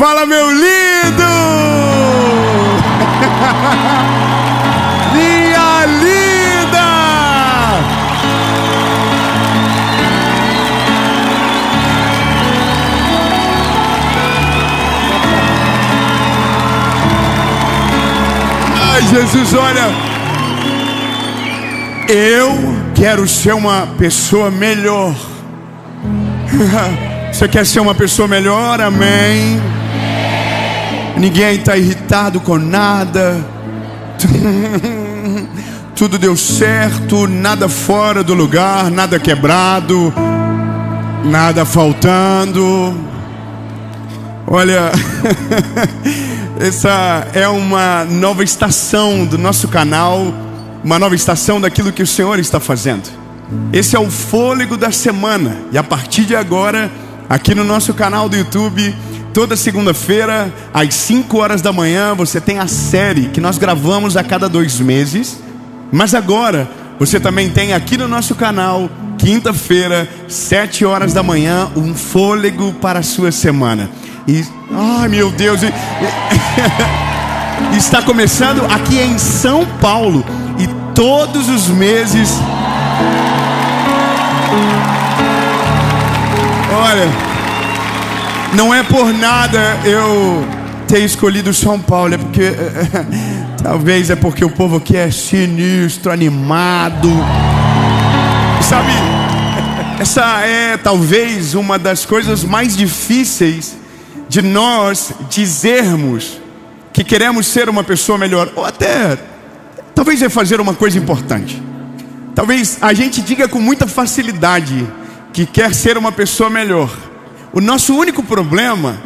Fala, meu lindo! Minha linda! Ai, Jesus, olha, eu quero ser uma pessoa melhor. Você quer ser uma pessoa melhor? Amém. Ninguém está irritado com nada. Tudo deu certo, nada fora do lugar, nada quebrado, nada faltando. Olha, essa é uma nova estação do nosso canal, uma nova estação daquilo que o Senhor está fazendo. Esse é o fôlego da semana. E a partir de agora, aqui no nosso canal do YouTube, toda segunda-feira, às 5 horas da manhã, você tem a série que nós gravamos a cada 2 meses. Mas agora, você também tem aqui no nosso canal, quinta-feira, 7 horas da manhã, um fôlego para a sua semana. E, ai meu Deus, está começando aqui em São Paulo. E todos os meses... Olha, não é por nada eu ter escolhido São Paulo, é porque talvez é porque o povo aqui é sinistro, animado. Sabe, essa é talvez uma das coisas mais difíceis de nós dizermos que queremos ser uma pessoa melhor, ou até talvez é fazer uma coisa importante. Talvez a gente diga com muita facilidade que quer ser uma pessoa melhor. O nosso único problema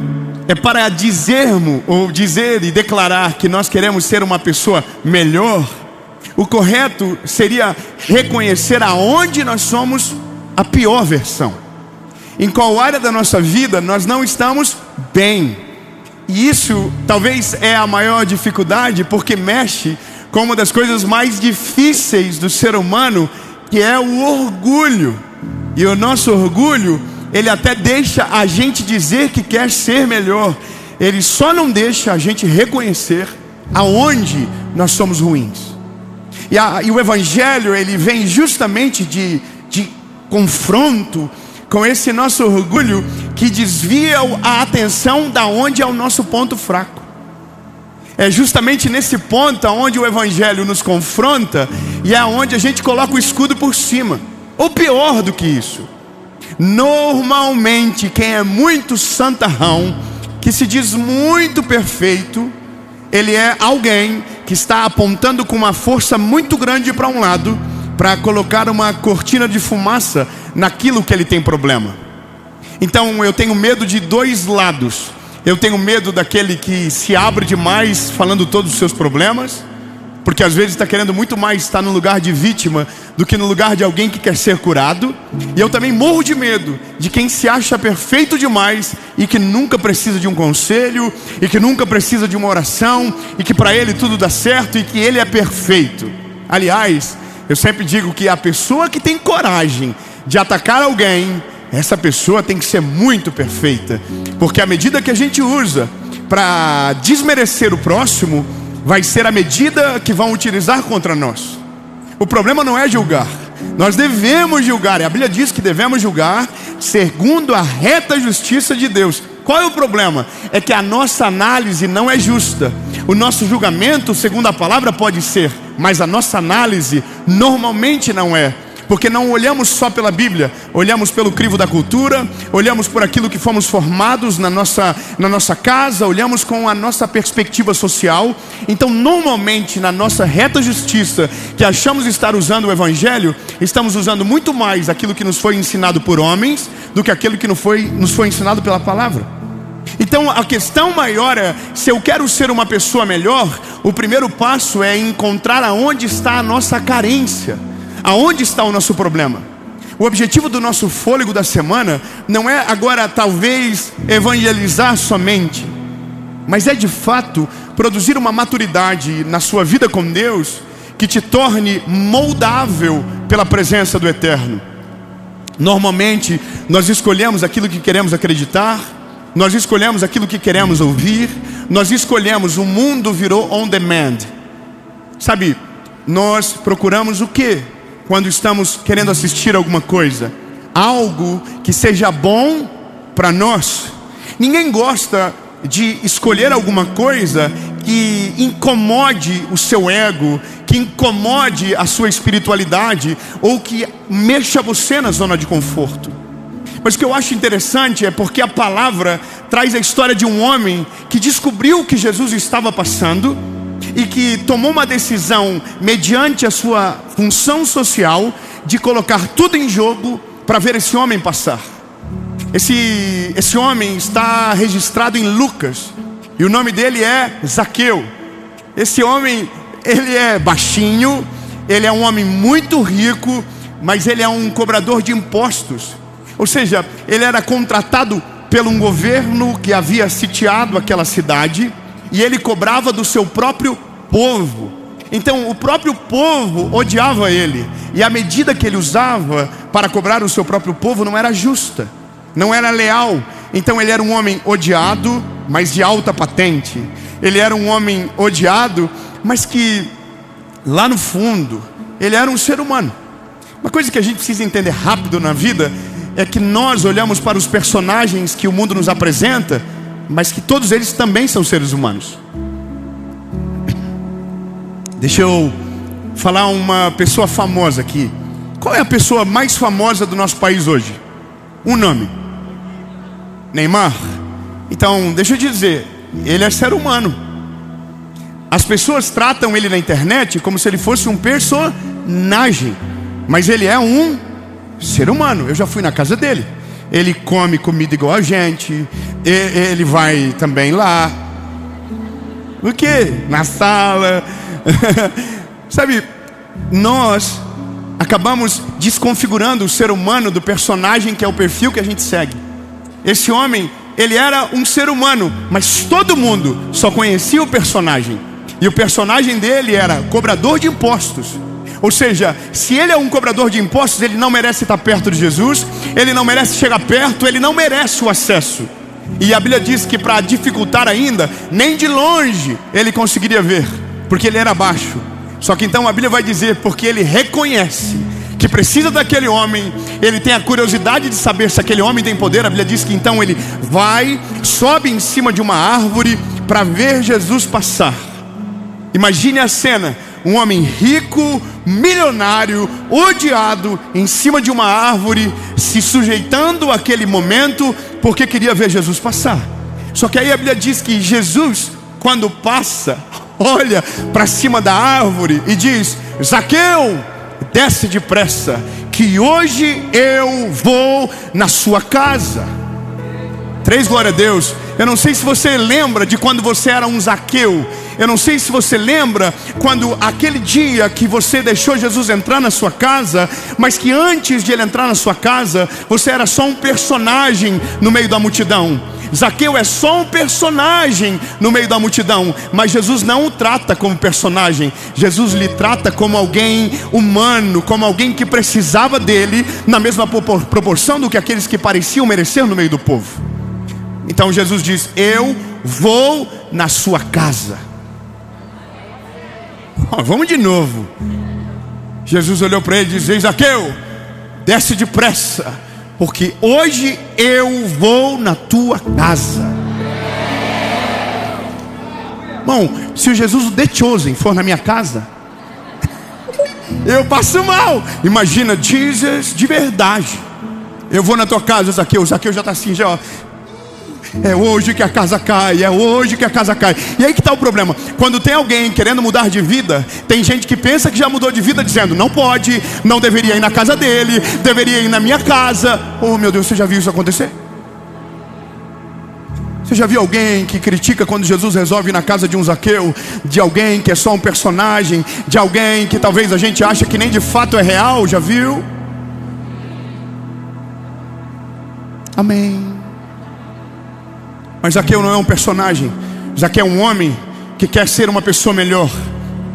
é para dizermos, ou dizer e declarar que nós queremos ser uma pessoa melhor. O correto seria reconhecer aonde nós somos a pior versão. Em qual área da nossa vida nós não estamos bem. E isso talvez é a maior dificuldade, porque mexe com uma das coisas mais difíceis do ser humano, que é o orgulho. E o nosso orgulho, ele até deixa a gente dizer que quer ser melhor. Ele só não deixa a gente reconhecer aonde nós somos ruins. E o Evangelho, ele vem justamente de confronto com esse nosso orgulho, que desvia a atenção da onde é o nosso ponto fraco. É justamente nesse ponto onde o Evangelho nos confronta, e é onde a gente coloca o escudo por cima. Ou pior do que isso, normalmente quem é muito santarrão, que se diz muito perfeito, ele é alguém que está apontando com uma força muito grande para um lado, para colocar uma cortina de fumaça naquilo que ele tem problema. Então eu tenho medo de 2 lados. Eu tenho medo daquele que se abre demais falando todos os seus problemas, porque às vezes está querendo muito mais estar no lugar de vítima do que no lugar de alguém que quer ser curado. E eu também morro de medo de quem se acha perfeito demais e que nunca precisa de um conselho, e que nunca precisa de uma oração, e que para ele tudo dá certo e que ele é perfeito. Aliás, eu sempre digo que a pessoa que tem coragem de atacar alguém, essa pessoa tem que ser muito perfeita, porque a medida que a gente usa para desmerecer o próximo vai ser a medida que vão utilizar contra nós. O problema não é julgar. Nós devemos julgar, e a Bíblia diz que devemos julgar segundo a reta justiça de Deus. Qual é o problema? É que a nossa análise não é justa. O nosso julgamento, segundo a palavra, pode ser, mas a nossa análise normalmente não é. Porque não olhamos só pela Bíblia, olhamos pelo crivo da cultura, olhamos por aquilo que fomos formados na nossa casa, olhamos com a nossa perspectiva social. Então normalmente na nossa reta justiça, que achamos estar usando o Evangelho, estamos usando muito mais aquilo que nos foi ensinado por homens, do que aquilo que nos foi ensinado pela palavra. Então a questão maior é, se eu quero ser uma pessoa melhor, o primeiro passo é encontrar aonde está a nossa carência. Aonde está o nosso problema? O objetivo do nosso fôlego da semana não é agora talvez evangelizar somente, mas é de fato produzir uma maturidade na sua vida com Deus que te torne moldável pela presença do Eterno. Normalmente nós escolhemos aquilo que queremos acreditar, nós escolhemos aquilo que queremos ouvir, nós escolhemos, o mundo virou on demand. Sabe, nós procuramos o quê? Quando estamos querendo assistir alguma coisa, algo que seja bom para nós. Ninguém gosta de escolher alguma coisa que incomode o seu ego, que incomode a sua espiritualidade, ou que mexa você na zona de conforto. Mas o que eu acho interessante é porque a palavra traz a história de um homem que descobriu o que Jesus estava passando e que tomou uma decisão, mediante a sua função social, de colocar tudo em jogo para ver esse homem passar. Esse homem está registrado em Lucas, e o nome dele é Zaqueu. Esse homem, ele é baixinho, ele é um homem muito rico, mas ele é um cobrador de impostos. Ou seja, ele era contratado pelo um governo que havia sitiado aquela cidade, e ele cobrava do seu próprio povo. Então o próprio povo odiava ele, e a medida que ele usava para cobrar o seu próprio povo não era justa, não era leal. Então ele era um homem odiado, mas de alta patente. Ele era um homem odiado, mas que lá no fundo ele era um ser humano. Uma coisa que a gente precisa entender rápido na vida é que nós olhamos para os personagens que o mundo nos apresenta, mas que todos eles também são seres humanos. Deixa eu falar uma pessoa famosa aqui. Qual é a pessoa mais famosa do nosso país hoje? Um nome: Neymar. Então, deixa eu dizer, ele é ser humano. As pessoas tratam ele na internet como se ele fosse um personagem, mas ele é um ser humano. Eu já fui na casa dele. Ele come comida igual a gente. Ele vai também lá. O quê? Na sala. Sabe, nós acabamos desconfigurando o ser humano do personagem que é o perfil que a gente segue. Esse homem, ele era um ser humano, mas todo mundo só conhecia o personagem. E o personagem dele era cobrador de impostos. Ou seja, se ele é um cobrador de impostos, ele não merece estar perto de Jesus, ele não merece chegar perto, ele não merece o acesso. E a Bíblia diz que para dificultar ainda, nem de longe ele conseguiria ver, porque ele era baixo. Só que então a Bíblia vai dizer, porque ele reconhece que precisa daquele homem, ele tem a curiosidade de saber se aquele homem tem poder. A Bíblia diz que então ele vai, sobe em cima de uma árvore para ver Jesus passar. Imagine a cena: um homem rico, milionário, odiado, em cima de uma árvore, se sujeitando àquele momento, porque queria ver Jesus passar. Só que aí a Bíblia diz que Jesus, quando passa, olha para cima da árvore e diz: Zaqueu, desce depressa, que hoje eu vou na sua casa. 3 glória a Deus. Eu não sei se você lembra de quando você era um Zaqueu. Eu não sei se você lembra quando aquele dia que você deixou Jesus entrar na sua casa, mas que antes de ele entrar na sua casa, você era só um personagem no meio da multidão. Zaqueu é só um personagem no meio da multidão, mas Jesus não o trata como personagem. Jesus lhe trata como alguém humano, como alguém que precisava dele, na mesma proporção do que aqueles que pareciam merecer no meio do povo. Então Jesus diz: eu vou na sua casa. Vamos de novo. Jesus olhou para ele e disse: Zaqueu, desce depressa, porque hoje eu vou na tua casa. Bom, se o Jesus o The Chosen for na minha casa, eu passo mal. Imagina Jesus de verdade. Eu vou na tua casa, Zaqueu. Zaqueu já está assim, já, ó. É hoje que a casa cai, é hoje que a casa cai. E aí que está o problema: quando tem alguém querendo mudar de vida, tem gente que pensa que já mudou de vida, dizendo: não pode, não deveria ir na casa dele, deveria ir na minha casa. Oh meu Deus, você já viu isso acontecer? Você já viu alguém que critica quando Jesus resolve ir na casa de um Zaqueu? De alguém que é só um personagem, de alguém que talvez a gente acha que nem de fato é real? Já viu? Amém. Mas Zaqueu não é um personagem. Zaqueu é um homem que quer ser uma pessoa melhor.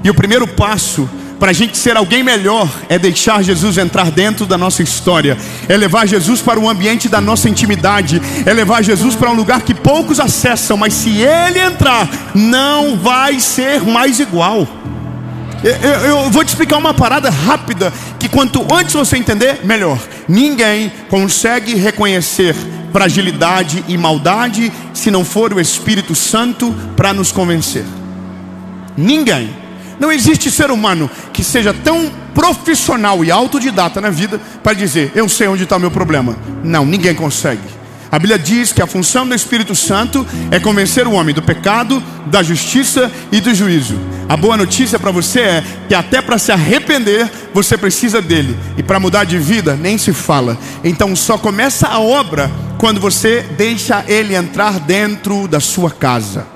E o primeiro passo para a gente ser alguém melhor, é deixar Jesus entrar dentro da nossa história, é levar Jesus para o ambiente da nossa intimidade, é levar Jesus para um lugar que poucos acessam, mas se Ele entrar, não vai ser mais igual. Eu vou te explicar uma parada rápida, que quanto antes você entender, melhor. Ninguém consegue reconhecer fragilidade e maldade se não for o Espírito Santo para nos convencer. Ninguém. Não existe ser humano que seja tão profissional e autodidata na vida para dizer, eu sei onde está o meu problema. Não, ninguém consegue. A Bíblia diz que a função do Espírito Santo é convencer o homem do pecado, da justiça e do juízo. A boa notícia para você é que até para se arrepender, você precisa dele. E para mudar de vida, nem se fala. Então só começa a obra quando você deixa ele entrar dentro da sua casa.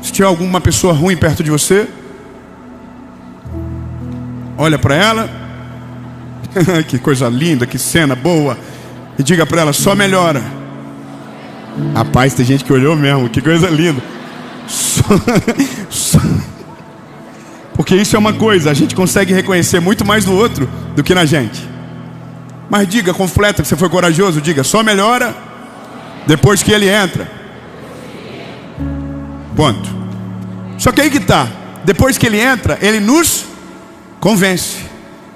Se tiver alguma pessoa ruim perto de você, olha para ela. Que coisa linda, que cena boa. E diga para ela, só melhora. Rapaz, tem gente que olhou mesmo, que coisa linda. Porque isso é uma coisa, a gente consegue reconhecer muito mais no outro do que na gente. Mas diga, completa que você foi corajoso, diga, só melhora depois que ele entra. Ponto. Só que aí que está, depois que ele entra, ele nos convence.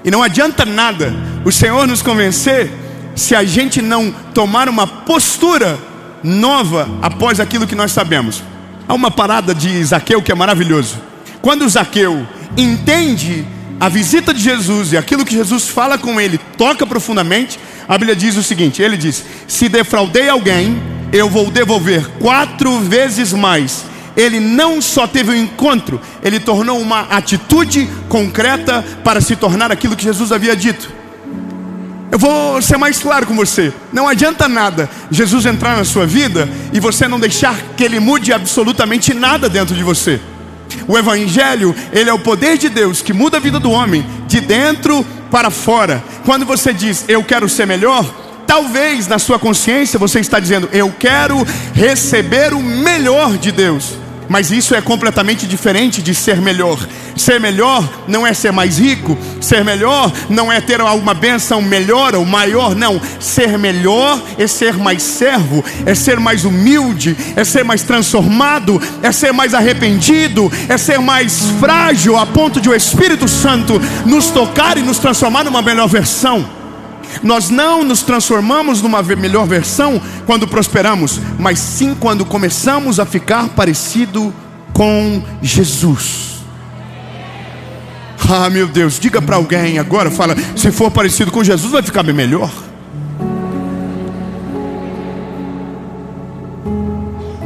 E não adianta nada o Senhor nos convencer se a gente não tomar uma postura nova após aquilo que nós sabemos. Há uma parada de Zaqueu que é maravilhoso. Quando Zaqueu entende a visita de Jesus e aquilo que Jesus fala com ele, toca profundamente, a Bíblia diz o seguinte, ele diz, se defraudei alguém, eu vou devolver 4 vezes mais. Ele não só teve um encontro, ele tornou uma atitude concreta para se tornar aquilo que Jesus havia dito. Eu vou ser mais claro com você. Não adianta nada Jesus entrar na sua vida e você não deixar que ele mude absolutamente nada dentro de você. O Evangelho, ele é o poder de Deus que muda a vida do homem de dentro para fora. Quando você diz, eu quero ser melhor, talvez na sua consciência você está dizendo, eu quero receber o melhor de Deus. Mas isso é completamente diferente de ser melhor. Ser melhor não é ser mais rico. Ser melhor não é ter alguma bênção melhor ou maior. Não, ser melhor é ser mais servo, é ser mais humilde, é ser mais transformado, é ser mais arrependido, é ser mais frágil a ponto de o Espírito Santo nos tocar e nos transformar numa melhor versão. Nós não nos transformamos numa melhor versão quando prosperamos, mas sim quando começamos a ficar parecido com Jesus. Ah, meu Deus, diga para alguém agora, fala, se for parecido com Jesus vai ficar bem melhor.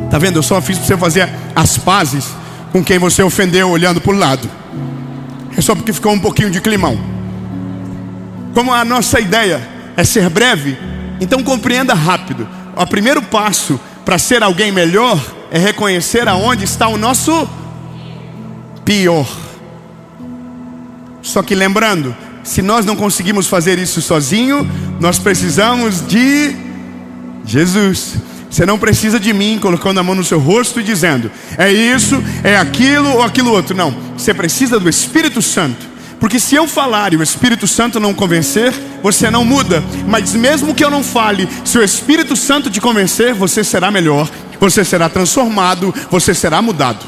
Tá vendo? Eu só fiz para você fazer as pazes com quem você ofendeu olhando para o lado. É só porque ficou um pouquinho de climão. Como a nossa ideia é ser breve, então compreenda rápido. O primeiro passo para ser alguém melhor é reconhecer aonde está o nosso pior. Só que lembrando, se nós não conseguimos fazer isso sozinho, nós precisamos de Jesus. Você não precisa de mim colocando a mão no seu rosto e dizendo, é isso, é aquilo ou aquilo outro. Não, você precisa do Espírito Santo. Porque se eu falar e o Espírito Santo não convencer, você não muda. Mas mesmo que eu não fale, se o Espírito Santo te convencer, você será melhor, você será transformado, você será mudado.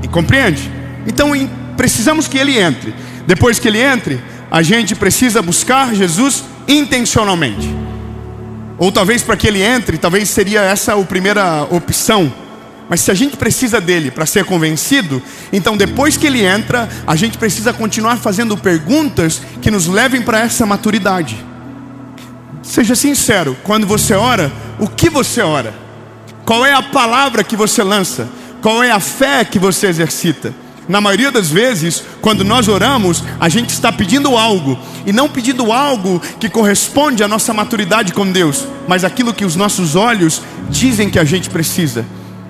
E compreende? Então precisamos que ele entre. Depois que ele entre, a gente precisa buscar Jesus intencionalmente. Ou talvez para que ele entre, talvez seria essa a primeira opção. Mas se a gente precisa dele para ser convencido, então depois que ele entra, a gente precisa continuar fazendo perguntas que nos levem para essa maturidade. Seja sincero, quando você ora, o que você ora? Qual é a palavra que você lança? Qual é a fé que você exercita? Na maioria das vezes, quando nós oramos, a gente está pedindo algo, e não pedindo algo que corresponde à nossa maturidade com Deus, mas aquilo que os nossos olhos dizem que a gente precisa.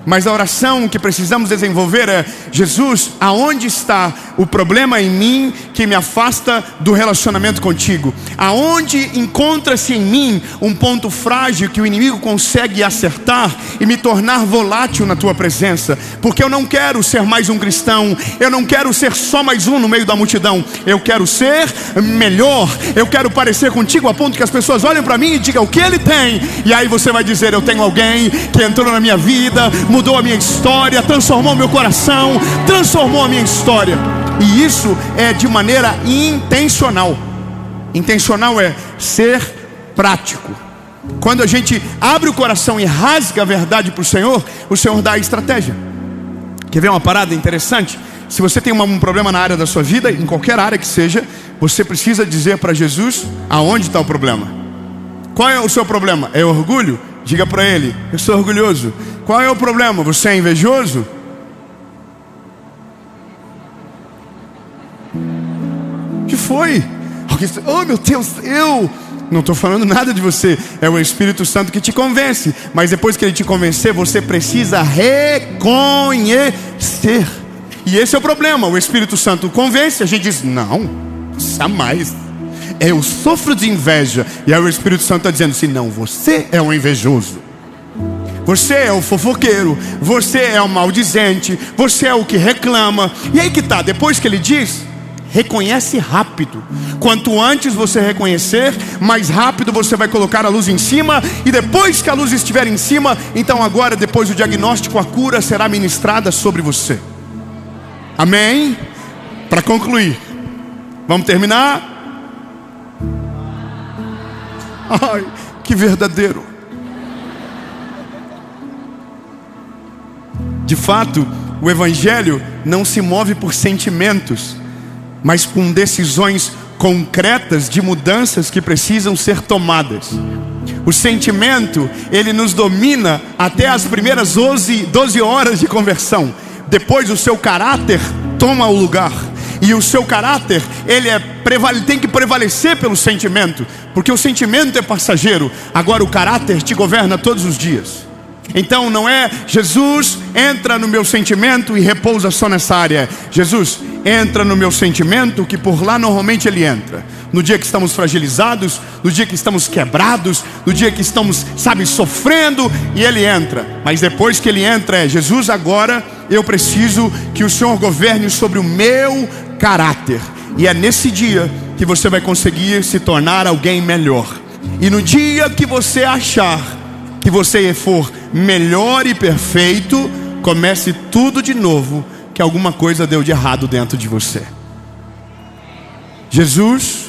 Mas a oração que precisamos desenvolver é: Jesus, aonde está o problema em mim que me afasta do relacionamento contigo? Aonde encontra-se em mim um ponto frágil que o inimigo consegue acertar e me tornar volátil na tua presença? Porque eu não quero ser mais um cristão, eu não quero ser só mais um no meio da multidão, eu quero ser melhor, eu quero parecer contigo a ponto que as pessoas olhem para mim e digam: o que ele tem? E aí você vai dizer: eu tenho alguém que entrou na minha vida, mudou a minha história, transformou meu coração, transformou a minha história. E isso é de maneira intencional. Intencional é ser prático. Quando a gente abre o coração e rasga a verdade para o Senhor dá a estratégia. Quer ver uma parada interessante? Se você tem um problema na área da sua vida, em qualquer área que seja, você precisa dizer para Jesus aonde está o problema. Qual é o seu problema? É orgulho? Diga para ele: eu sou orgulhoso. Qual é o problema? Você é invejoso? O que foi? Oh meu Deus, eu não estou falando nada de você. É o Espírito Santo que te convence. Mas depois que ele te convencer, você precisa reconhecer. E esse é o problema. O Espírito Santo convence, a gente diz: não, jamais, eu sofro de inveja. E aí o Espírito Santo está dizendo assim: não, você é o invejoso, você é o fofoqueiro, você é o maldizente, você é o que reclama. E aí que tá, depois que ele diz, reconhece rápido. Quanto antes você reconhecer, mais rápido você vai colocar a luz em cima. E depois que a luz estiver em cima, então agora, depois do diagnóstico, a cura será ministrada sobre você. Amém? Para concluir, vamos terminar? Ai, que verdadeiro. De fato, o Evangelho não se move por sentimentos, mas com decisões concretas de mudanças que precisam ser tomadas. O sentimento, ele nos domina até as primeiras 12 horas de conversão. Depois o seu caráter toma o lugar. E o seu caráter, ele tem que prevalecer pelo sentimento, porque o sentimento é passageiro. Agora o caráter te governa todos os dias. Então não é Jesus entra no meu sentimento e repousa só nessa área. Jesus entra no meu sentimento, que por lá normalmente ele entra. No dia que estamos fragilizados, no dia que estamos quebrados, no dia que estamos, sofrendo, e ele entra. Mas depois que ele entra Jesus, agora eu preciso que o Senhor governe sobre o meu caráter. E é nesse dia que você vai conseguir se tornar alguém melhor. E no dia que você achar que você for melhor e perfeito, comece tudo de novo, que alguma coisa deu de errado dentro de você. Jesus,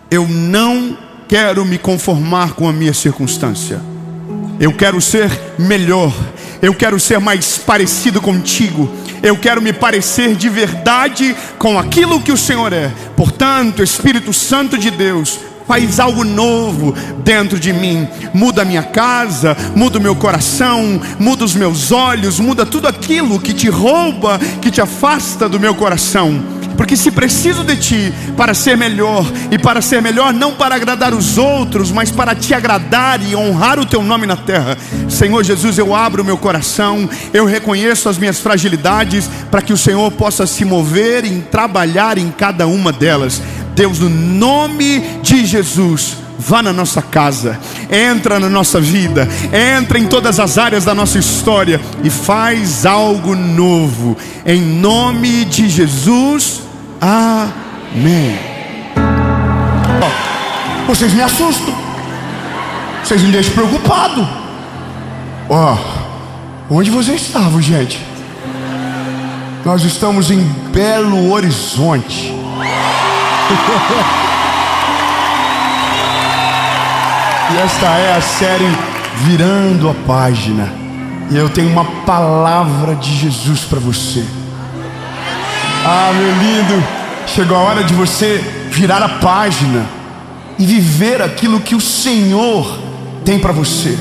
eu não quero me conformar com a minha circunstância. Eu quero ser melhor. Eu quero ser mais parecido contigo. Eu quero me parecer de verdade com aquilo que o Senhor é. Portanto, Espírito Santo de Deus, faz algo novo dentro de mim. Muda a minha casa, muda o meu coração, muda os meus olhos, muda tudo aquilo que te rouba, que te afasta do meu coração. Porque se preciso de ti para ser melhor, e para ser melhor não para agradar os outros, mas para te agradar e honrar o teu nome na terra. Senhor Jesus, eu abro o meu coração, eu reconheço as minhas fragilidades, para que o Senhor possa se mover e trabalhar em cada uma delas. Deus, no nome de Jesus, vá na nossa casa, entra na nossa vida, entra em todas as áreas da nossa história e faz algo novo, em nome de Jesus, amém. Vocês me assustam, vocês me deixam preocupado. Onde vocês estavam, gente? Nós estamos em Belo Horizonte. E esta é a série Virando a Página. E eu tenho uma palavra de Jesus para você. Meu lindo, chegou a hora de você virar a página e viver aquilo que o Senhor tem para você.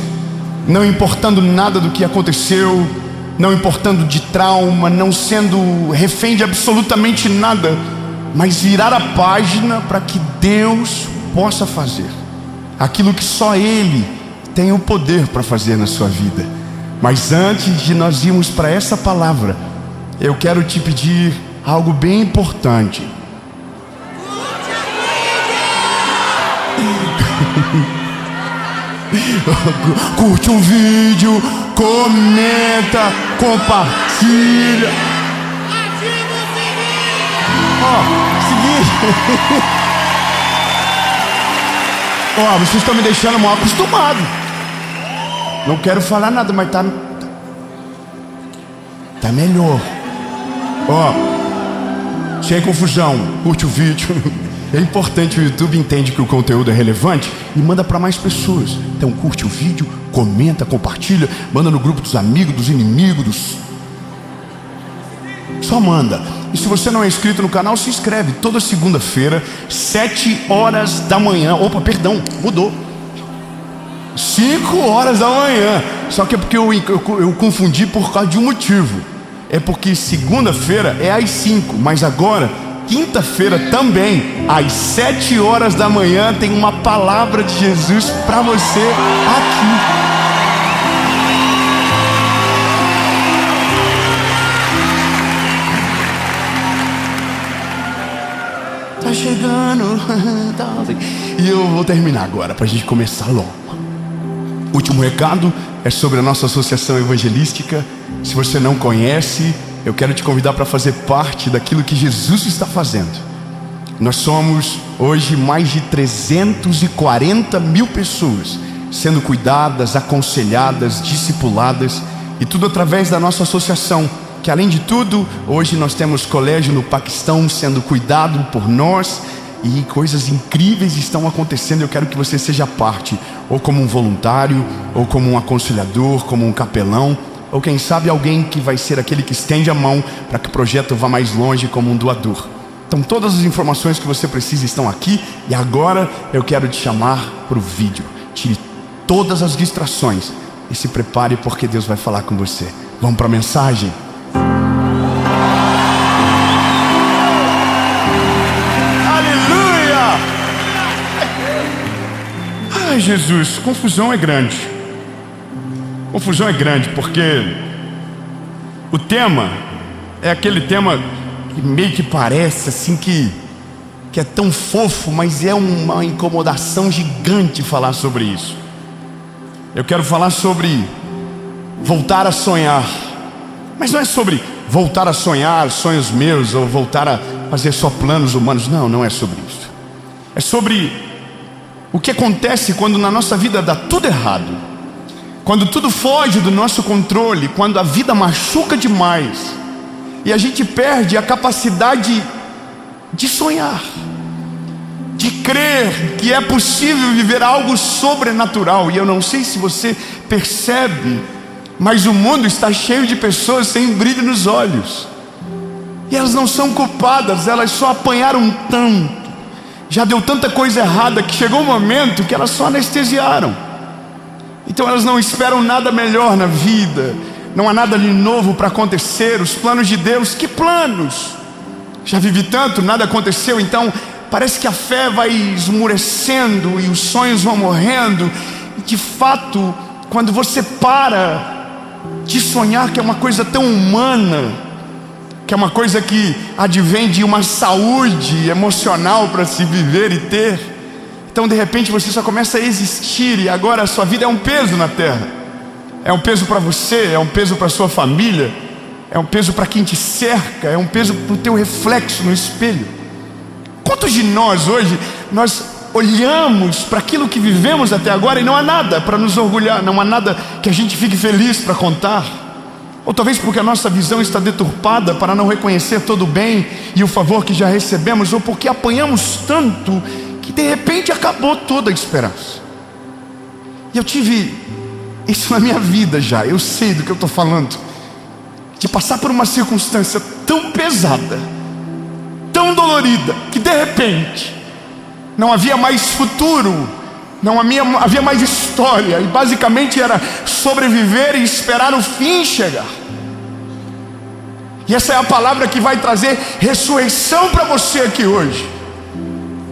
Não importando nada do que aconteceu, não importando de trauma, não sendo refém de absolutamente nada, mas virar a página para que Deus possa fazer aquilo que só Ele tem o poder para fazer na sua vida. Mas antes de nós irmos para essa palavra, eu quero te pedir algo bem importante. Curte um vídeo, comenta, compartilha. Seguinte. Vocês estão me deixando mal acostumado. Não quero falar nada, mas tá melhor. Sem confusão, curte o vídeo. É importante, o YouTube entende que o conteúdo é relevante e manda para mais pessoas. Então curte o vídeo, comenta, compartilha, manda no grupo dos amigos, dos inimigos, Só manda. E se você não é inscrito no canal, se inscreve. Toda segunda-feira, 7 horas da manhã. Opa, perdão, mudou. 5 horas da manhã. Só que é porque eu confundi por causa de um motivo. É porque segunda-feira é às 5, mas agora, quinta-feira também, às 7 horas da manhã, tem uma palavra de Jesus para você aqui. Tá chegando. E eu vou terminar agora para a gente começar logo. Último recado é sobre a nossa associação evangelística. Se você não conhece, eu quero te convidar para fazer parte daquilo que Jesus está fazendo. Nós somos hoje mais de 340 mil pessoas sendo cuidadas, aconselhadas, discipuladas, e tudo através da nossa associação, que além de tudo, hoje nós temos colégio no Paquistão sendo cuidado por nós, e coisas incríveis estão acontecendo. Eu quero que você seja parte, ou como um voluntário, ou como um aconselhador, como um capelão, ou quem sabe alguém que vai ser aquele que estende a mão para que o projeto vá mais longe, como um doador. Então todas as informações que você precisa estão aqui. E agora eu quero te chamar para o vídeo. Tire todas as distrações e se prepare, porque Deus vai falar com você. Vamos para a mensagem? Ai, Jesus, confusão é grande. Confusão é grande porque o tema é aquele tema que meio que parece assim que é tão fofo, mas é uma incomodação gigante falar sobre isso. Eu quero falar sobre voltar a sonhar. Mas não é sobre voltar a sonhar sonhos meus, ou voltar a fazer só planos humanos. Não, não é sobre isso. É sobre o que acontece quando na nossa vida dá tudo errado, quando tudo foge do nosso controle, quando a vida machuca demais e a gente perde a capacidade de sonhar, de crer que é possível viver algo sobrenatural. E eu não sei se você percebe, mas o mundo está cheio de pessoas sem brilho nos olhos, e elas não são culpadas, elas só apanharam tanto. Já deu tanta coisa errada que chegou um momento que elas só anestesiaram. Então elas não esperam nada melhor na vida. Não há nada de novo para acontecer. Os planos de Deus, que planos? Já vivi tanto, nada aconteceu. Então parece que a fé vai esmurecendo e os sonhos vão morrendo. E de fato, quando você para de sonhar, que é uma coisa tão humana, que é uma coisa que advém de uma saúde emocional para se viver e ter, então de repente você só começa a existir, e agora a sua vida é um peso na terra. É um peso para você, é um peso para sua família, é um peso para quem te cerca, é um peso para o teu reflexo no espelho. Quantos de nós hoje, nós olhamos para aquilo que vivemos até agora e não há nada para nos orgulhar, não há nada que a gente fique feliz para contar? Ou talvez porque a nossa visão está deturpada para não reconhecer todo o bem e o favor que já recebemos, ou porque apanhamos tanto que de repente acabou toda a esperança. E eu tive isso na minha vida já, eu sei do que eu estou falando, de passar por uma circunstância tão pesada, tão dolorida, que de repente não havia mais futuro, não havia mais história, e basicamente era sobreviver e esperar o fim chegar. E essa é a palavra que vai trazer ressurreição para você aqui hoje.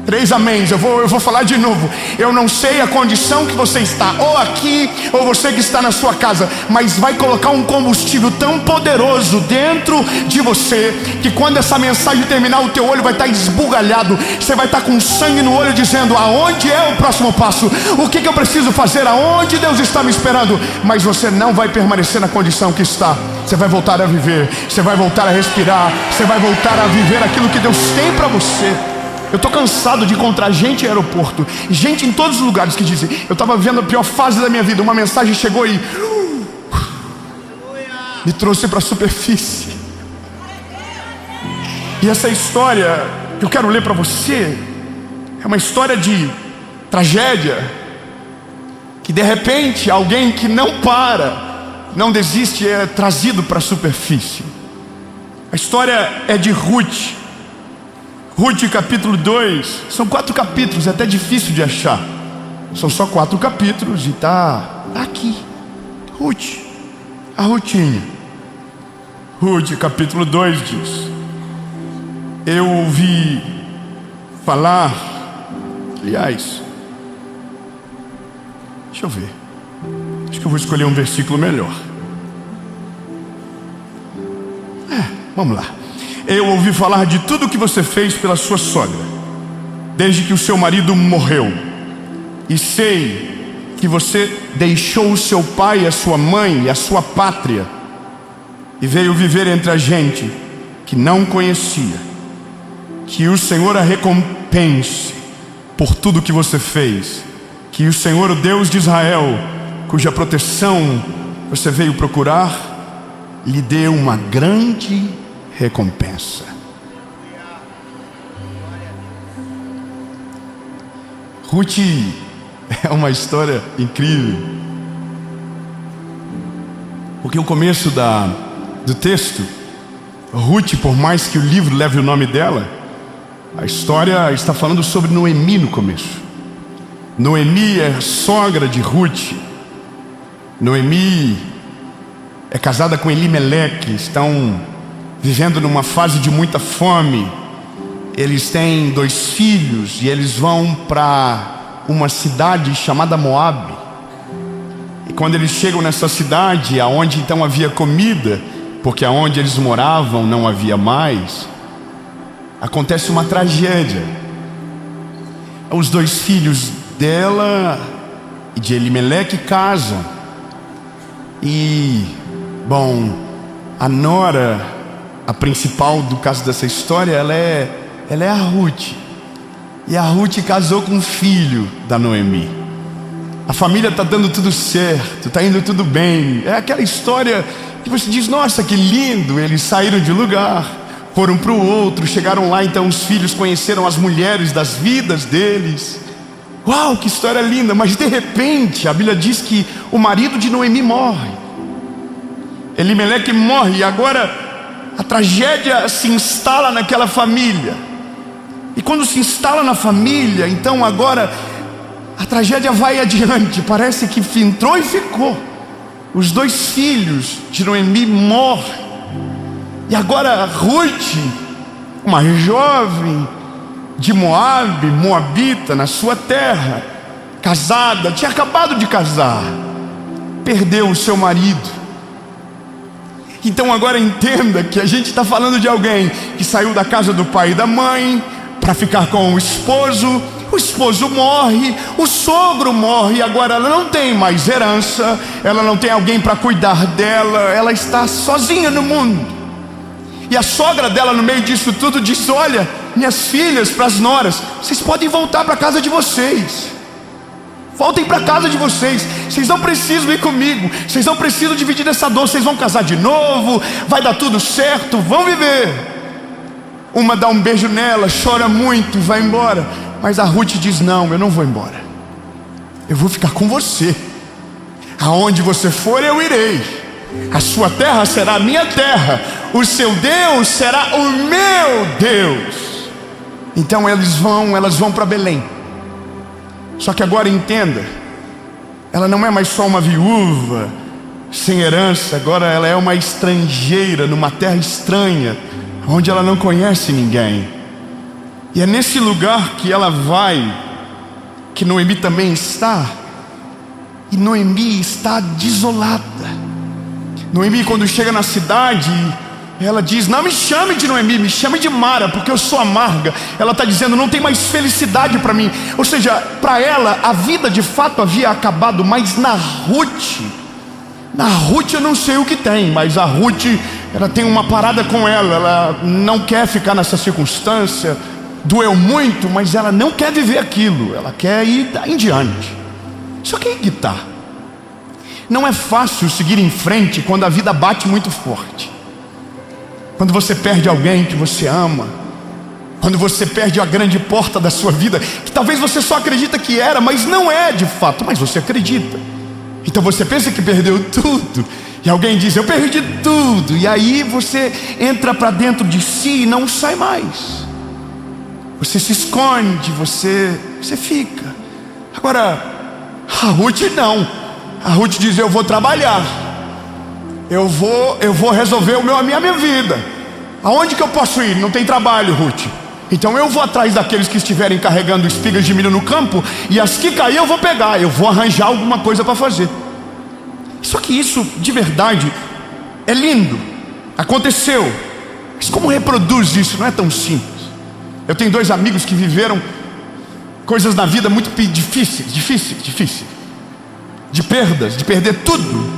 3 améns, eu vou falar de novo. Eu não sei a condição que você está, ou aqui, ou você que está na sua casa, mas vai colocar um combustível tão poderoso dentro de você, que quando essa mensagem terminar, o teu olho vai estar esbugalhado. Você vai estar com sangue no olho, dizendo: aonde é o próximo passo? O que eu preciso fazer? Aonde Deus está me esperando? Mas você não vai permanecer na condição que está. Você vai voltar a viver, você vai voltar a respirar, você vai voltar a viver aquilo que Deus tem para você. Eu estou cansado de encontrar gente em aeroporto, gente em todos os lugares que dizem: eu estava vivendo a pior fase da minha vida. Uma mensagem chegou e me trouxe para a superfície. E essa história que eu quero ler para você é uma história de tragédia, que de repente alguém que não para, não desiste, é trazido para a superfície. A história é de Ruth. Ruth capítulo 2, são 4 capítulos, é até difícil de achar. São só 4 capítulos e tá aqui. Ruth, a Rutinha. Ruth capítulo 2 diz: eu ouvi falar, aliás, deixa eu ver, acho que eu vou escolher um versículo melhor. Vamos lá. Eu ouvi falar de tudo o que você fez pela sua sogra, desde que o seu marido morreu. E sei que você deixou o seu pai, a sua mãe e a sua pátria, e veio viver entre a gente que não conhecia. Que o Senhor a recompense por tudo o que você fez. Que o Senhor, o Deus de Israel, cuja proteção você veio procurar, lhe dê uma grande recompensa. Ruth é uma história incrível, porque o começo do texto, Ruth, por mais que o livro leve o nome dela, a história está falando sobre Noemi no começo. Noemi é sogra de Ruth. Noemi é casada com Elimeleque, estão vivendo numa fase de muita fome. Eles têm 2 filhos e eles vão para uma cidade chamada Moabe. E quando eles chegam nessa cidade, aonde então havia comida, porque aonde eles moravam não havia mais, acontece uma tragédia. Os 2 filhos dela e de Elimeleque casam. E, bom, a nora, a principal do caso dessa história, ela é a Ruth. E a Ruth casou com um filho da Noemi. A família está dando tudo certo, está indo tudo bem. É aquela história que você diz: nossa, que lindo. Eles saíram de um lugar, foram para o outro, chegaram lá, então os filhos conheceram as mulheres das vidas deles. Uau, que história linda. Mas de repente a Bíblia diz que o marido de Noemi morre. Elimeleque morre, e agora a tragédia se instala naquela família. E quando se instala na família, então agora a tragédia vai adiante. Parece que entrou e ficou. Os 2 filhos de Noemi morrem. E agora Ruth, uma jovem de Moabe, moabita, na sua terra, casada, tinha acabado de casar, perdeu o seu marido. Então agora entenda que a gente está falando de alguém que saiu da casa do pai e da mãe para ficar com o esposo morre, o sogro morre, e agora ela não tem mais herança, ela não tem alguém para cuidar dela, ela está sozinha no mundo. E a sogra dela, no meio disso tudo, diz: olha, minhas filhas, para as noras, vocês podem voltar para a casa de vocês. Voltem para a casa de vocês. Vocês não precisam ir comigo. Vocês não precisam dividir essa dor. Vocês vão casar de novo. Vai dar tudo certo. Vão viver. Uma dá um beijo nela, chora muito e vai embora. Mas a Ruth diz: não, eu não vou embora. Eu vou ficar com você. Aonde você for, eu irei. A sua terra será a minha terra. O seu Deus será o meu Deus. Então elas vão para Belém. Só que agora entenda, ela não é mais só uma viúva sem herança. Agora ela é uma estrangeira numa terra estranha, onde ela não conhece ninguém. E é nesse lugar que ela vai, que Noemi também está. E Noemi está desolada. Noemi, quando chega na cidade, ela diz: não me chame de Noemi, me chame de Mara, porque eu sou amarga. Ela está dizendo: não tem mais felicidade para mim. Ou seja, para ela a vida de fato havia acabado. Mas na Ruth eu não sei o que tem, mas a Ruth, ela tem uma parada com ela. Ela não quer ficar nessa circunstância. Doeu muito, mas ela não quer viver aquilo. Ela quer ir em diante. Só que aí que tá. Não é fácil seguir em frente quando a vida bate muito forte. Quando você perde alguém que você ama. Quando você perde a grande porta da sua vida, que talvez você só acredita que era, mas não é de fato, mas você acredita. Então você pensa que perdeu tudo. E alguém diz: eu perdi tudo. E aí você entra para dentro de si e não sai mais. Você se esconde, você fica. Agora, a Ruth não. A Ruth diz: eu vou trabalhar. Eu vou resolver a minha vida. Aonde que eu posso ir? Não tem trabalho, Ruth. Então eu vou atrás daqueles que estiverem carregando espigas de milho no campo, e as que cair eu vou pegar. Eu vou arranjar alguma coisa para fazer. Só que isso, de verdade, é lindo. Aconteceu. Mas como reproduz isso? Não é tão simples. Eu tenho 2 amigos que viveram coisas na vida muito difíceis. De perdas, de perder tudo,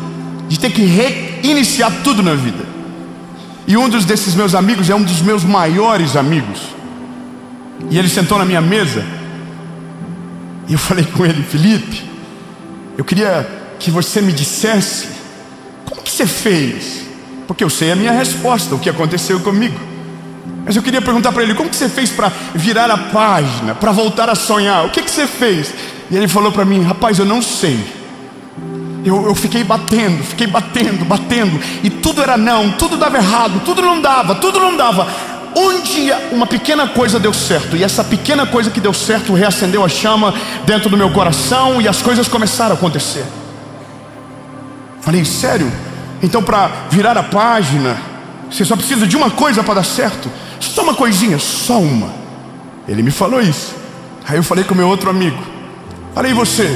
de ter que reiniciar tudo na vida. E um desses meus amigos é um dos meus maiores amigos. E ele sentou na minha mesa, e eu falei com ele: Felipe, eu queria que você me dissesse como que você fez, porque eu sei a minha resposta, o que aconteceu comigo. Mas eu queria perguntar para ele: como que você fez para virar a página, para voltar a sonhar? O que você fez? E ele falou para mim: rapaz, eu não sei. Eu fiquei batendo, e tudo era não, tudo dava errado, tudo não dava. Um dia uma pequena coisa deu certo, e essa pequena coisa que deu certo reacendeu a chama dentro do meu coração, e as coisas começaram a acontecer. Falei: sério? Então para virar a página, você só precisa de uma coisa para dar certo? Só uma coisinha, só uma. Ele me falou isso. Aí eu falei com meu outro amigo: falei, e você?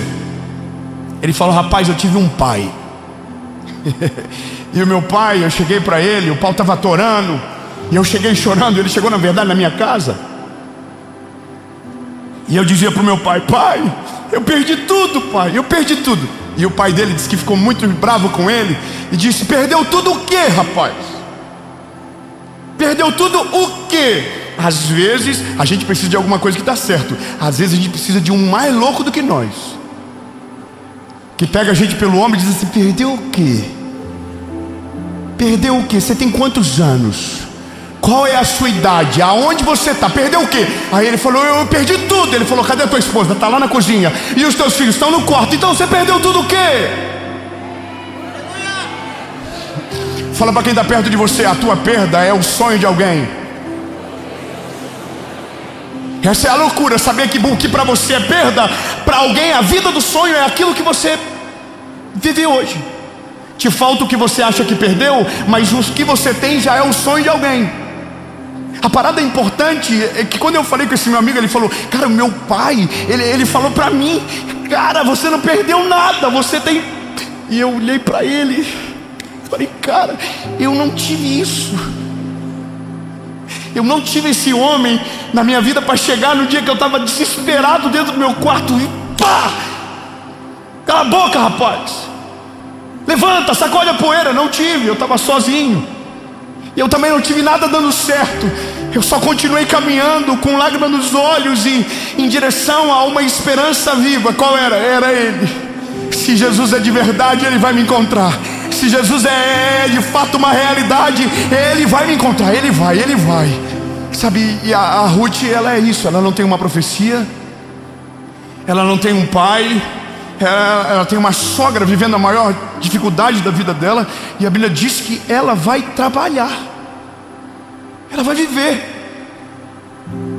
Ele falou: rapaz, eu tive um pai. E o meu pai, eu cheguei para ele, o pau estava atorando, e eu cheguei chorando. Ele chegou, na verdade, na minha casa, e eu dizia para o meu pai: pai, eu perdi tudo, pai, eu perdi tudo. E o pai dele disse que ficou muito bravo com ele e disse: perdeu tudo o quê, rapaz? Perdeu tudo o quê? Às vezes a gente precisa de alguma coisa que está certo. Às vezes a gente precisa de um mais louco do que nós, que pega a gente pelo ombro e diz assim: perdeu o quê? Perdeu o quê? Você tem quantos anos? Qual é a sua idade? Aonde você está? Perdeu o quê? Aí ele falou: eu perdi tudo. Ele falou: cadê a tua esposa? Está lá na cozinha. E os teus filhos estão no quarto. Então você perdeu tudo o quê? Fala para quem está perto de você: a tua perda é o sonho de alguém. Essa é a loucura, saber que o que para você é perda, para alguém a vida do sonho é aquilo que você vive hoje. Te falta o que você acha que perdeu, mas o que você tem já é o sonho de alguém. A parada importante é que quando eu falei com esse meu amigo, ele falou: cara, o meu pai, ele falou para mim: cara, você não perdeu nada, você tem... E eu olhei para ele, falei: cara, eu não tive isso. Eu não tive esse homem na minha vida para chegar no dia que eu estava desesperado dentro do meu quarto e pá! Cala a boca, rapaz! Levanta, sacode a poeira. Não tive, eu estava sozinho. E eu também não tive nada dando certo. Eu só continuei caminhando com lágrimas nos olhos e em direção a uma esperança viva. Qual era? Era Ele. Se Jesus é de verdade, Ele vai me encontrar. Se Jesus é de fato uma realidade, Ele vai me encontrar. Ele vai. Sabe, e a Ruth, ela é isso. Ela não tem uma profecia, ela não tem um pai, ela tem uma sogra vivendo a maior dificuldade da vida dela. E a Bíblia diz que ela vai trabalhar, ela vai viver.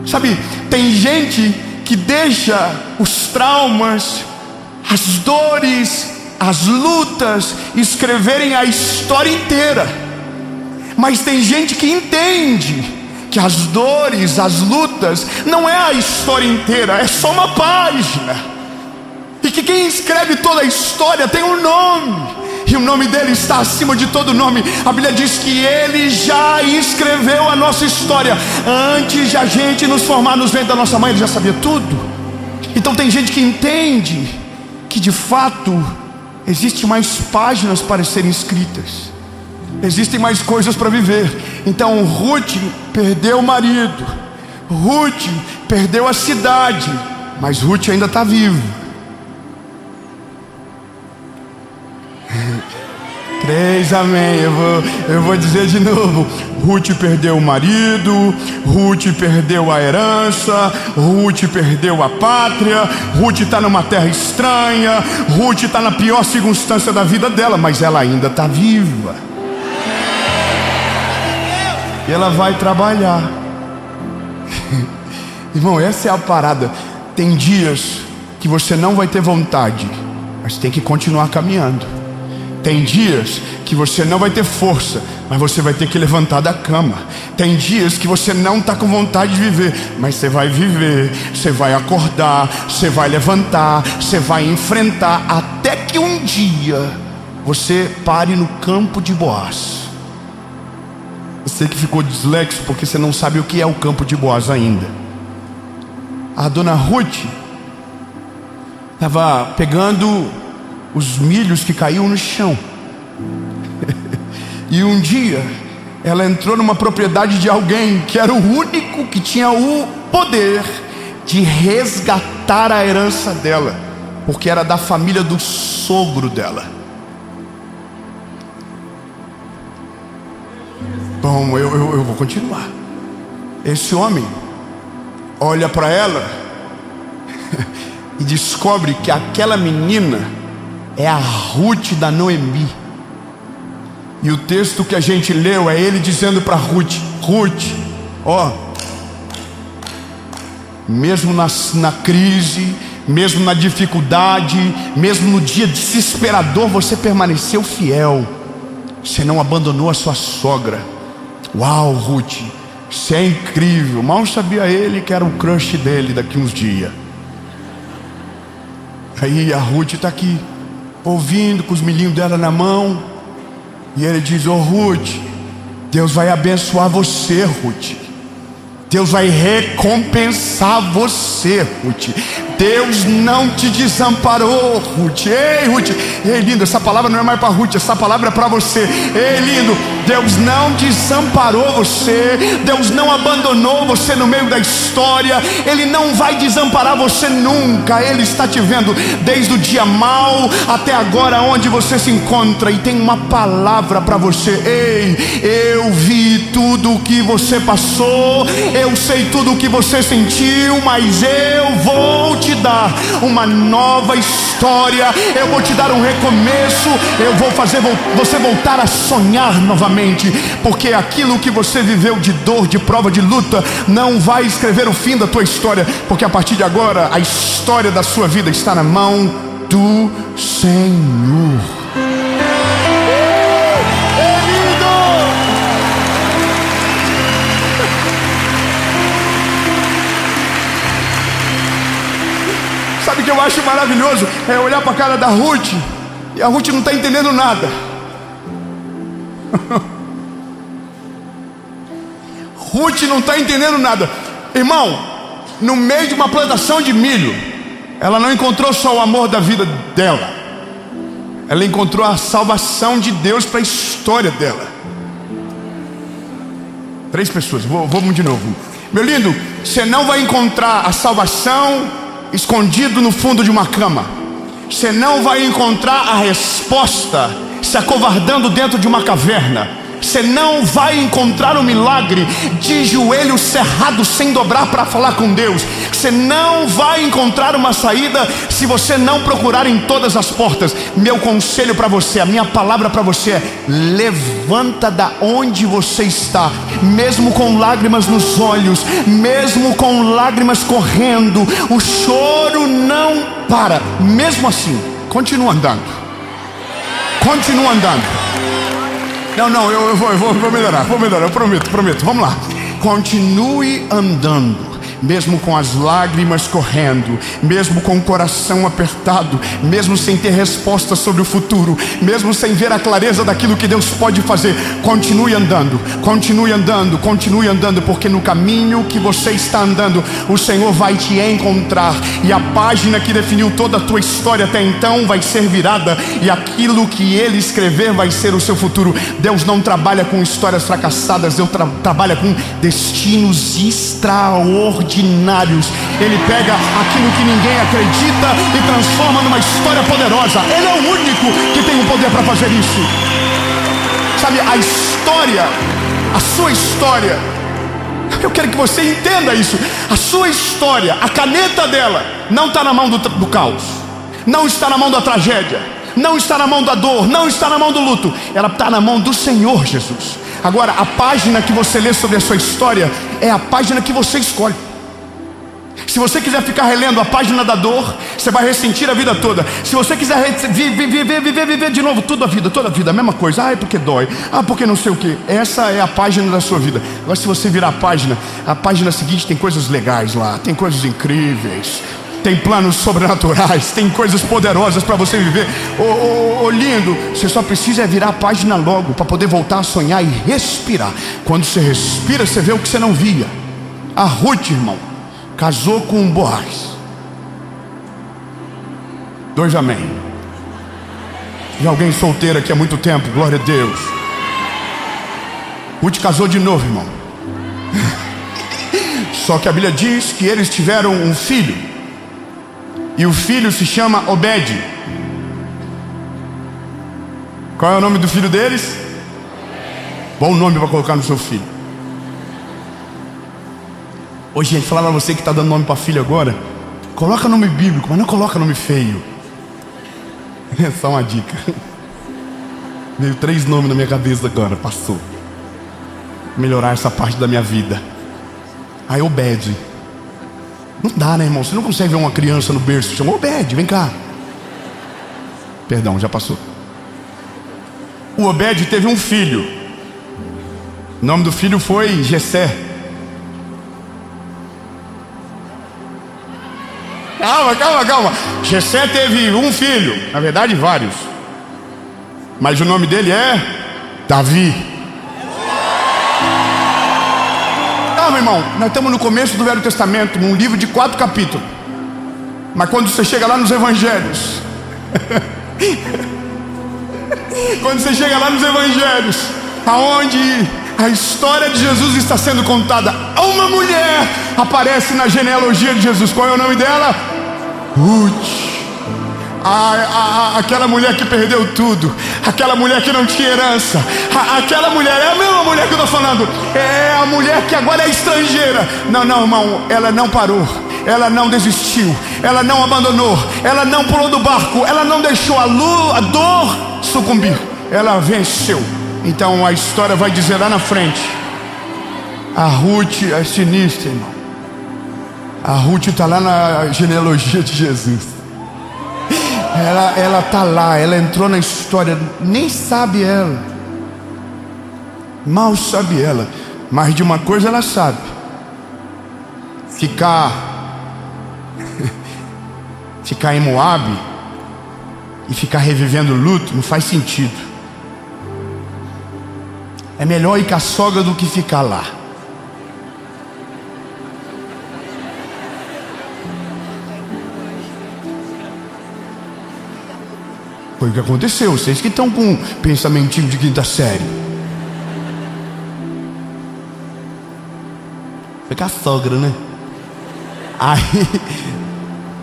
Sabe, tem gente que deixa os traumas, as dores, as lutas escreverem a história inteira. Mas tem gente que entende que as dores, as lutas, não é a história inteira, é só uma página. E que quem escreve toda a história tem um nome, e o nome dele está acima de todo nome. A Bíblia diz que ele já escreveu a nossa história. Antes de a gente nos formar nos ventres da nossa mãe, ele já sabia tudo. Então tem gente que entende que de fato existe mais páginas para serem escritas, existem mais coisas para viver. Então Ruth perdeu o marido, Ruth perdeu a cidade, mas Ruth ainda está viva. 3, amém. Eu vou dizer de novo. Ruth perdeu o marido, Ruth perdeu a herança, Ruth perdeu a pátria, Ruth está numa terra estranha, Ruth está na pior circunstância da vida dela, mas ela ainda está viva. E ela vai trabalhar. Irmão, essa é a parada. Tem dias que você não vai ter vontade, mas tem que continuar caminhando. Tem dias que você não vai ter força, mas você vai ter que levantar da cama. Tem dias que você não está com vontade de viver, mas você vai viver, você vai acordar, você vai levantar, você vai enfrentar, até que um dia você pare no campo de Boaz. Você que ficou dislexo porque você não sabe o que é o campo de Boaz ainda. A dona Ruth estava pegando os milhos que caíam no chão. E um dia ela entrou numa propriedade de alguém que era o único que tinha o poder de resgatar a herança dela, porque era da família do sogro dela. Bom, eu vou continuar. Esse homem olha para ela e descobre que aquela menina é a Ruth da Noemi. E o texto que a gente leu é ele dizendo para Ruth: Ruth, ó, mesmo na crise, mesmo na dificuldade, mesmo no dia desesperador, você permaneceu fiel. Você não abandonou a sua sogra. Uau, Ruth, isso é incrível. Mal sabia ele que era o crush dele daqui uns dias. Aí a Ruth está aqui, ouvindo, com os milhinhos dela na mão. E ele diz: ô Ruth, Deus vai abençoar você, Ruth. Deus vai recompensar você, Ruth. Deus não te desamparou, Ruth. Ei, Ruth, ei, lindo, essa palavra não é mais para Ruth, essa palavra é para você. Ei, lindo, Deus não desamparou você, Deus não abandonou você no meio da história, Ele não vai desamparar você nunca. Ele está te vendo desde o dia mau até agora, onde você se encontra, e tem uma palavra para você. Ei, eu vi tudo o que você passou, eu sei tudo o que você sentiu, mas eu vou te dar uma nova história, eu vou te dar um recomeço, eu vou fazer você voltar a sonhar novamente, porque aquilo que você viveu de dor, de prova, de luta, não vai escrever o fim da tua história, porque a partir de agora a história da sua vida está na mão do Senhor. Sabe o que eu acho maravilhoso? É olhar para a cara da Ruth, e a Ruth não está entendendo nada. Ruth não está entendendo nada. Irmão, no meio de uma plantação de milho, ela não encontrou só o amor da vida dela, ela encontrou a salvação de Deus para a história dela. 3 pessoas, vamos de novo. Meu lindo, você não vai encontrar a salvação escondido no fundo de uma cama. Você não vai encontrar a resposta se acovardando dentro de uma caverna. Você não vai encontrar o milagre de joelho cerrado sem dobrar para falar com Deus. Você não vai encontrar uma saída se você não procurar em todas as portas. Meu conselho para você, a minha palavra para você é: levanta da onde você está, mesmo com lágrimas nos olhos, mesmo com lágrimas correndo, o choro não para. Mesmo assim, continua andando. Continua andando. Não, eu vou melhorar, eu prometo, vamos lá. Continue andando, mesmo com as lágrimas correndo, mesmo com o coração apertado, mesmo sem ter resposta sobre o futuro, mesmo sem ver a clareza daquilo que Deus pode fazer. Continue andando, continue andando, continue andando, porque no caminho que você está andando, o Senhor vai te encontrar, e a página que definiu toda a tua história até então vai ser virada, e aquilo que Ele escrever vai ser o seu futuro. Deus não trabalha com histórias fracassadas, Deus trabalha com destinos extraordinários. Ele pega aquilo que ninguém acredita e transforma numa história poderosa. Ele é o único que tem o poder para fazer isso. Sabe, a história, a sua história, eu quero que você entenda isso. A sua história, a caneta dela não está na mão do caos, não está na mão da tragédia, não está na mão da dor, não está na mão do luto. Ela está na mão do Senhor Jesus. Agora, a página que você lê sobre a sua história é a página que você escolhe. Se você quiser ficar relendo a página da dor, você vai ressentir a vida toda. Se você quiser viver de novo toda a vida, a mesma coisa. Ah, é porque dói, ah, porque não sei o que. Essa é a página da sua vida. Agora, se você virar a página seguinte tem coisas legais lá, tem coisas incríveis, tem planos sobrenaturais, tem coisas poderosas para você viver. Lindo, você só precisa virar a página logo para poder voltar a sonhar e respirar. Quando você respira, você vê o que você não via. A Ruth, irmão, casou com um Boaz. 2 amém. E alguém solteiro aqui há muito tempo, glória a Deus. Ruth casou de novo, irmão. Só que a Bíblia diz que eles tiveram um filho, e o filho se chama Obed. Qual é o nome do filho deles? Bom nome para colocar no seu filho. Ô gente, falar para você que está dando nome para filho agora, coloca nome bíblico, mas não coloca nome feio. É só uma dica. Veio 3 nomes na minha cabeça agora, passou. Melhorar essa parte da minha vida. Aí Obed. Não dá, né, irmão? Você não consegue ver uma criança no berço, chamou Obed, vem cá. Perdão, já passou. O Obed teve um filho. O nome do filho foi Jessé. Calma. Jessé teve um filho, na verdade vários, mas o nome dele é Davi. Calma, irmão, nós estamos no começo do Velho Testamento, num livro de 4 capítulos. Mas quando você chega lá nos Evangelhos aonde a história de Jesus está sendo contada, uma mulher aparece na genealogia de Jesus. Qual é o nome dela? Ruth. Aquela mulher que perdeu tudo, aquela mulher que não tinha herança, aquela mulher, é a mesma mulher que eu estou falando, é a mulher que agora é estrangeira. Não, irmão, ela não parou, ela não desistiu, ela não abandonou, ela não pulou do barco, ela não deixou a dor sucumbir, ela venceu. Então a história vai dizer lá na frente, a Ruth é sinistra, irmão. A Ruth está lá na genealogia de Jesus. Ela está lá, ela entrou na história, nem sabe ela, mal sabe ela, mas de uma coisa ela sabe: ficar em Moabe e ficar revivendo luto não faz sentido. É melhor ir com a sogra do que ficar lá. Foi o que aconteceu. Vocês que estão com um pensamentinho de 5ª série. Foi com a sogra, né? Aí,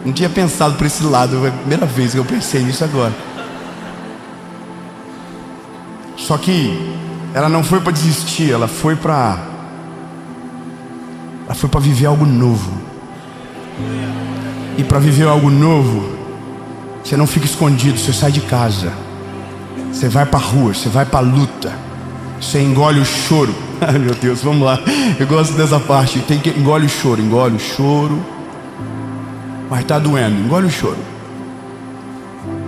não tinha pensado por esse lado. Foi a primeira vez que eu pensei nisso agora. Só que ela não foi para desistir, ela foi para viver algo novo. E para viver algo novo, você não fica escondido, você sai de casa, você vai para a rua, você vai para a luta, você engole o choro. Ai meu Deus, vamos lá, eu gosto dessa parte. Tem que engole o choro, mas tá doendo, engole o choro.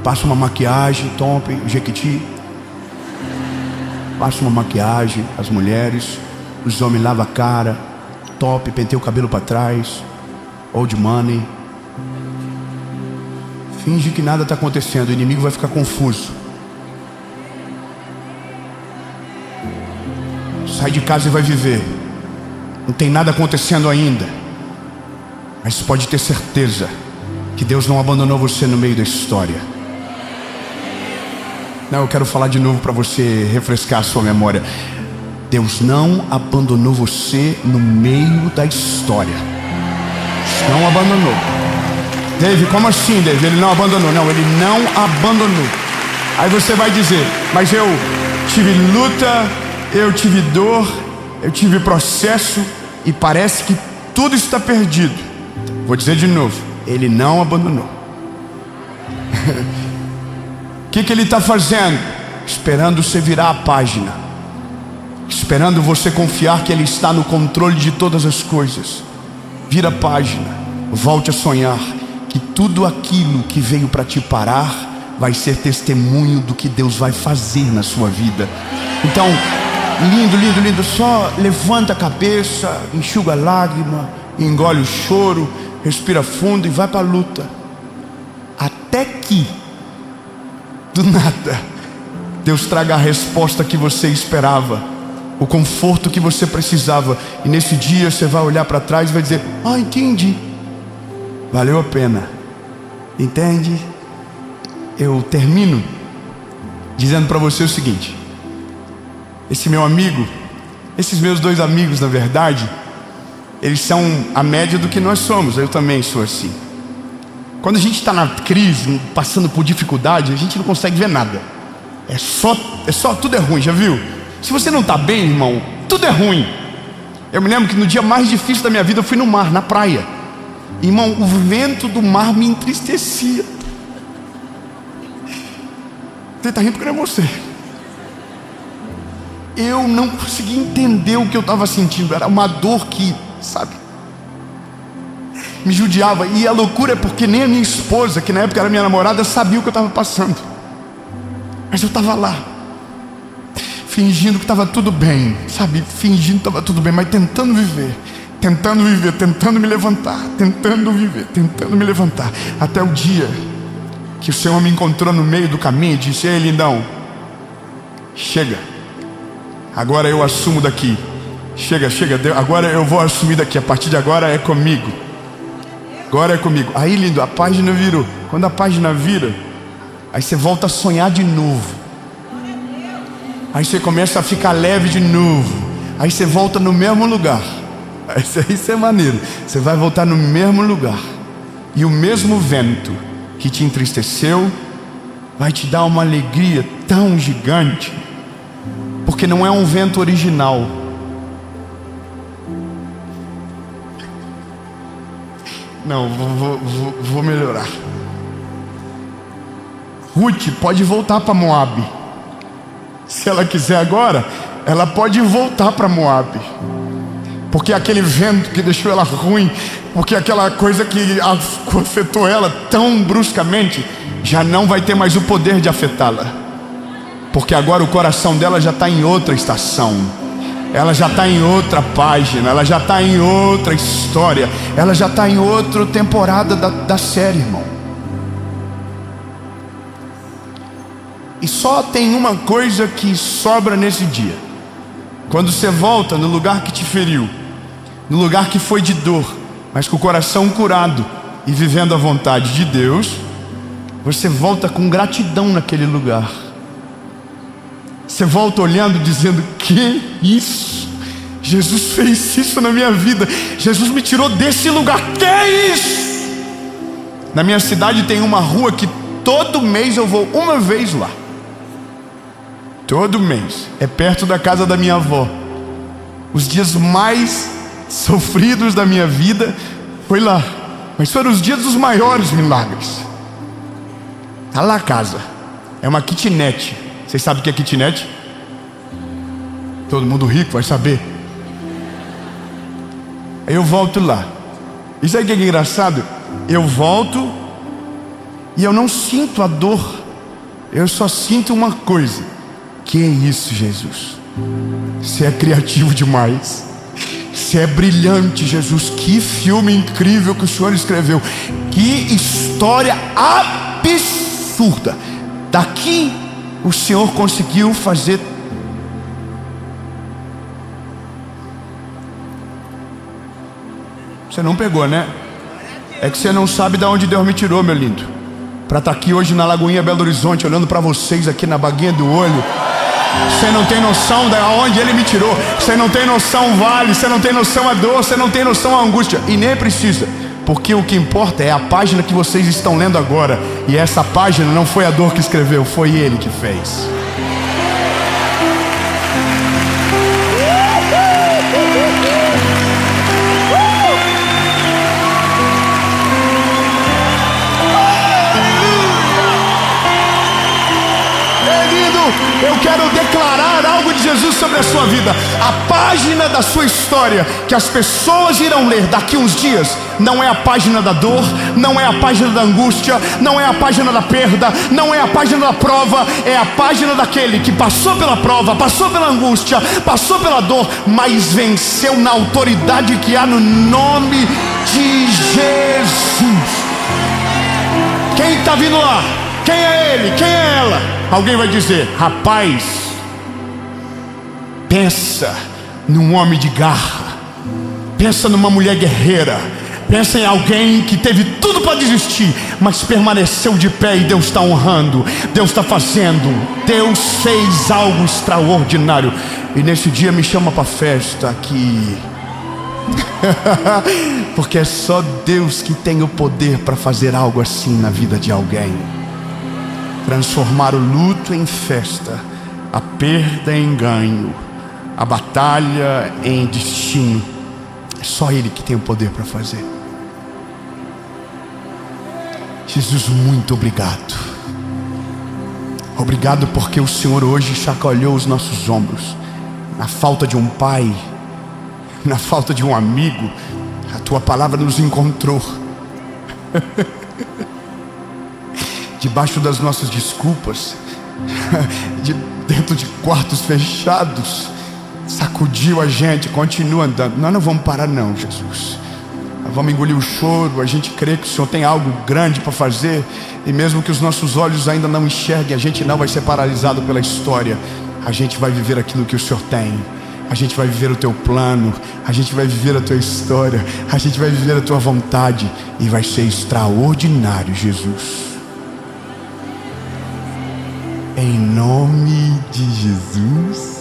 Passa uma maquiagem, top, Jequiti. Passa uma maquiagem, as mulheres, os homens lavam a cara, top, penteia o cabelo para trás, old money. Finge que nada está acontecendo, o inimigo vai ficar confuso. Sai de casa e vai viver. Não tem nada acontecendo ainda, mas pode ter certeza que Deus não abandonou você no meio da história. Não, eu quero falar de novo para você refrescar a sua memória. Deus não abandonou você no meio da história. Não abandonou. David, como assim, David? Ele não abandonou. Não, ele não abandonou. Aí você vai dizer, mas eu tive luta, eu tive dor, eu tive processo e parece que tudo está perdido. Vou dizer de novo, ele não abandonou. O que ele está fazendo? Esperando você virar a página, esperando você confiar que ele está no controle de todas as coisas. Vira a página, volte a sonhar que tudo aquilo que veio para te parar vai ser testemunho do que Deus vai fazer na sua vida. Então, lindo, lindo, lindo, só levanta a cabeça, enxuga a lágrima, engole o choro, respira fundo e vai para a luta. Até que, do nada, Deus traga a resposta que você esperava, o conforto que você precisava. E nesse dia você vai olhar para trás e vai dizer, entendi, valeu a pena. Entende? Eu termino dizendo para você o seguinte: esse meu amigo, esses meus dois amigos, na verdade, eles são a média do que nós somos. Eu também sou assim. Quando a gente está na crise, passando por dificuldade, a gente não consegue ver nada. É só tudo é ruim, já viu? Se você não está bem, irmão, tudo é ruim. Eu me lembro que no dia mais difícil da minha vida eu fui no mar, na praia. Irmão, o vento do mar me entristecia. Você está rindo porque eu não é você. Eu não conseguia entender o que eu estava sentindo. Era uma dor que, sabe, me judiava. E a loucura é porque nem a minha esposa, que na época era minha namorada, sabia o que eu estava passando. Mas eu estava lá, fingindo que estava tudo bem, sabe? Fingindo que estava tudo bem, mas tentando viver, tentando me levantar, tentando viver, tentando me levantar. Até o dia que o Senhor me encontrou no meio do caminho e disse: ei, lindão, chega, agora eu assumo daqui. Chega, agora eu vou assumir daqui. A partir de agora é comigo. Agora é comigo. Aí, lindo, a página virou. Quando a página vira, aí você volta a sonhar de novo. Aí você começa a ficar leve de novo. Aí você volta no mesmo lugar. Isso é maneiro. Você vai voltar no mesmo lugar. E o mesmo vento que te entristeceu vai te dar uma alegria tão gigante, porque não é um vento original. Não, vou melhorar. Ruth pode voltar para Moabe. Se ela quiser agora, ela pode voltar para Moabe. Porque aquele vento que deixou ela ruim, porque aquela coisa que afetou ela tão bruscamente, já não vai ter mais o poder de afetá-la. Porque agora o coração dela já está em outra estação. Ela já está em outra página, ela já está em outra história, ela já está em outra temporada da série, irmão. E só tem uma coisa que sobra nesse dia. Quando você volta no lugar que te feriu, no lugar que foi de dor, mas com o coração curado e vivendo a vontade de Deus, você volta com gratidão naquele lugar. Você volta olhando, dizendo: que isso? Jesus fez isso na minha vida. Jesus me tirou desse lugar. Que é isso? Na minha cidade tem uma rua que todo mês eu vou uma vez lá. Todo mês. É perto da casa da minha avó. Os dias mais sofridos da minha vida foi lá. Mas foram os dias dos maiores milagres. Tá lá a casa. É uma kitnet. Vocês sabem o que é kitnet? Todo mundo rico vai saber. Aí eu volto lá. Isso aí que é engraçado. Eu volto e eu não sinto a dor. Eu só sinto uma coisa: que é isso, Jesus? Você é criativo demais. Você é brilhante, Jesus. Que filme incrível que o Senhor escreveu. Que história absurda. Daqui o Senhor conseguiu fazer. Você não pegou, né? É que você não sabe de onde Deus me tirou, meu lindo, para estar aqui hoje na Lagoinha Belo Horizonte, olhando para vocês aqui na baguinha do olho. Você não tem noção de onde Ele me tirou. Você não tem noção o vale. Você não tem noção a dor. Você não tem noção a angústia. E nem precisa, porque o que importa é a página que vocês estão lendo agora. E essa página não foi a dor que escreveu, foi Ele que fez. Eu quero declarar algo de Jesus sobre a sua vida. A página da sua história que as pessoas irão ler daqui uns dias não é a página da dor, não é a página da angústia, não é a página da perda, não é a página da prova. É a página daquele que passou pela prova, passou pela angústia, passou pela dor, mas venceu na autoridade que há no nome de Jesus. Quem está vindo lá? Quem é ele? Quem é ela? Alguém vai dizer: rapaz, pensa num homem de garra, pensa numa mulher guerreira, pensa em alguém que teve tudo para desistir, mas permaneceu de pé e Deus está honrando, Deus está fazendo, Deus fez algo extraordinário. E nesse dia me chama para festa aqui. Porque é só Deus que tem o poder para fazer algo assim na vida de alguém. Transformar o luto em festa, a perda em ganho, a batalha em destino. É só Ele que tem o poder para fazer. Jesus, muito obrigado. Obrigado porque o Senhor hoje chacoalhou os nossos ombros. Na falta de um pai, na falta de um amigo, a Tua palavra nos encontrou. Debaixo das nossas desculpas, dentro de quartos fechados, sacudiu a gente, continua andando. Nós não vamos parar não, Jesus. Nós vamos engolir o choro. A gente crê que o Senhor tem algo grande para fazer. E mesmo que os nossos olhos ainda não enxerguem, a gente não vai ser paralisado pela história. A gente vai viver aquilo que o Senhor tem. A gente vai viver o Teu plano. A gente vai viver a Tua história. A gente vai viver a Tua vontade. E vai ser extraordinário, Jesus. Em nome de Jesus.